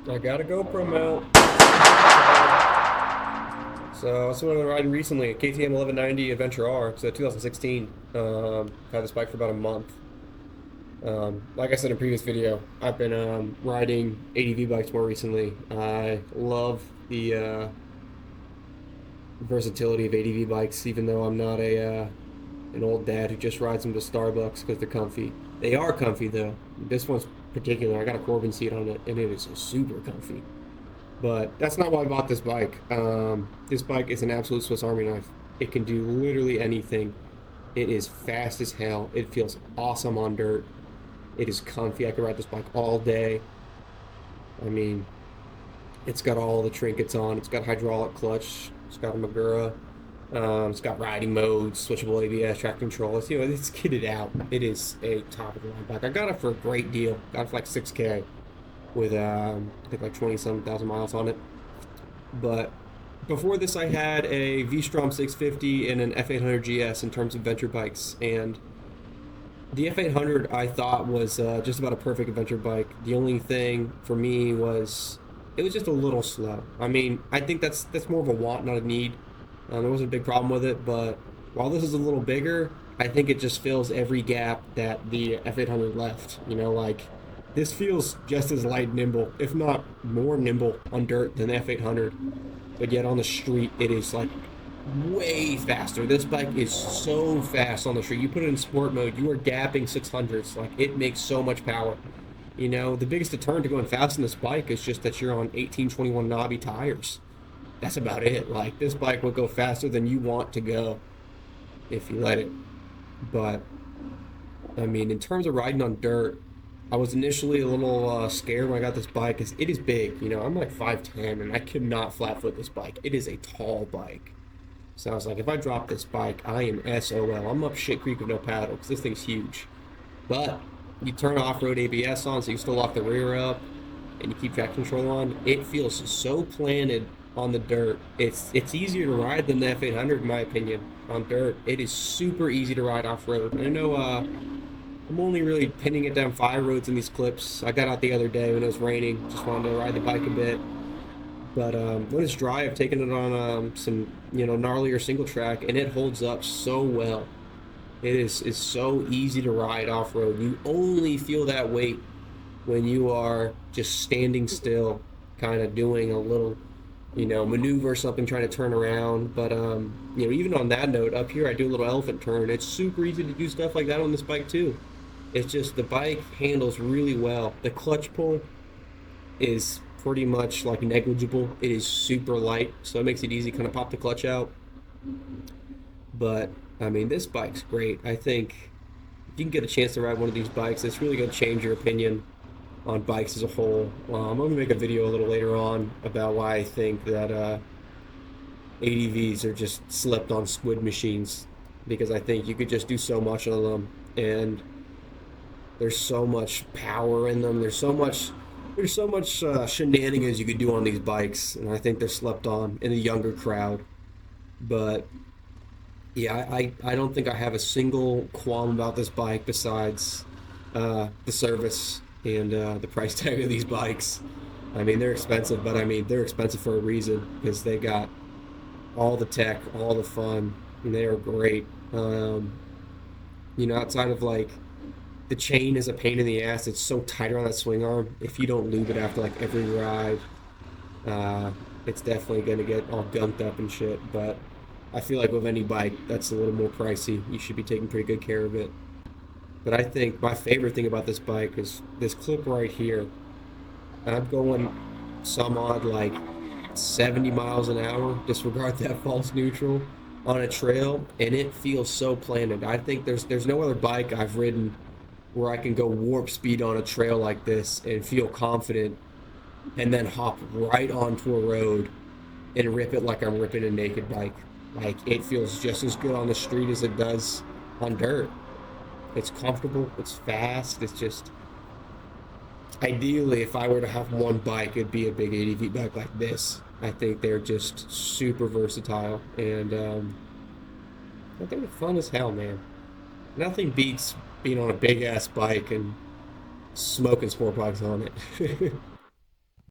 I got a GoPro mount. So I started riding recently a KTM 1190 Adventure R. It's a 2016. Had this bike for about a month. Like I said in a previous video, I've been riding ADV bikes more recently. I love the versatility of ADV bikes, even though I'm not a an old dad who just rides them to Starbucks because they're comfy. They are comfy though. This one's particular. I got a Corbin seat on it, and it is super comfy. But that's not why I bought this bike. This bike is an absolute Swiss Army knife. It can do literally anything. It is fast as hell. It feels awesome on dirt. It is comfy. I could ride this bike all day. I mean, it's got all the trinkets on. It's got hydraulic clutch. It's got a Magura. It's got riding modes, switchable ABS, track control. It's kitted out. It is a top of the line bike. I got it for a great deal. Got it for like 6K with I think like 20-some thousand miles on it. But before this, I had a V-Strom 650 and an F800 GS in terms of adventure bikes, and the F800 I thought was just about a perfect adventure bike. The only thing for me was it was just a little slow. I mean, I think that's more of a want, not a need. There wasn't a big problem with it, but while this is a little bigger, I think it just fills every gap that the F800 left. Like this feels just as light and nimble, if not more nimble on dirt than the F800. But yet on the street, it is like way faster. This bike is so fast on the street. You put it in sport mode, you are gapping 600s. Like it makes so much power. The biggest deterrent to going fast on this bike is just that you're on 1821 knobby tires. That's about it. Like this bike will go faster than you want to go if you let it. But I mean, in terms of riding on dirt, I was initially a little scared when I got this bike because it is big. I'm like 5'10", and I could not flat foot this bike. It is a tall bike. So I was like, if I drop this bike, I am SOL. I'm up shit creek with no paddle because this thing's huge. But you turn off-road ABS on, so you still lock the rear up, and you keep traction control on. It feels so planted on the dirt. It's easier to ride than the F800 in my opinion on dirt. It is super easy to ride off-road. I know I'm only really pinning it down 5 roads in these clips. I got out the other day when it was raining. Just wanted to ride the bike a bit. But when it's dry, I've taken it on some gnarlier single track, and it holds up so well. It is so easy to ride off-road. You only feel that weight when you are just standing still, kind of doing a little maneuver or something, trying to turn around. But even on that note, up here I do a little elephant turn. It's super easy to do stuff like that on this bike too. It's just the bike handles really well. The clutch pull is pretty much like negligible. It is super light, so it makes it easy to kind of pop the clutch out. But I mean, this bike's great. I think if you can get a chance to ride one of these bikes, it's really going to change your opinion on bikes as a whole. I'm going to make a video a little later on about why I think that ADVs are just slept on squid machines, because I think you could just do so much on them, and there's so much power in them. There's so much shenanigans you could do on these bikes, and I think they're slept on in the younger crowd. But yeah, I don't think I have a single qualm about this bike besides the service and the price tag of these bikes. I mean, they're expensive, but I mean, they're expensive for a reason, because they got all the tech, all the fun, and they are great. Outside of like the chain is a pain in the ass. It's so tight around that swing arm. If you don't lube it after like every ride, it's definitely gonna get all gunked up and shit. But I feel like with any bike that's a little more pricey, you should be taking pretty good care of it. But I think my favorite thing about this bike is this clip right here. I'm going some odd like 70 miles an hour, disregard that false neutral, on a trail, and it feels so planted. I think there's no other bike I've ridden where I can go warp speed on a trail like this and feel confident, and then hop right onto a road and rip it like I'm ripping a naked bike. Like, it feels just as good on the street as it does on dirt. It's comfortable, it's fast, it's just... Ideally, if I were to have one bike, it'd be a big ADV bike like this. I think they're just super versatile, and I think they're fun as hell, man. Nothing beats being on a big-ass bike and smoking sport bikes on it.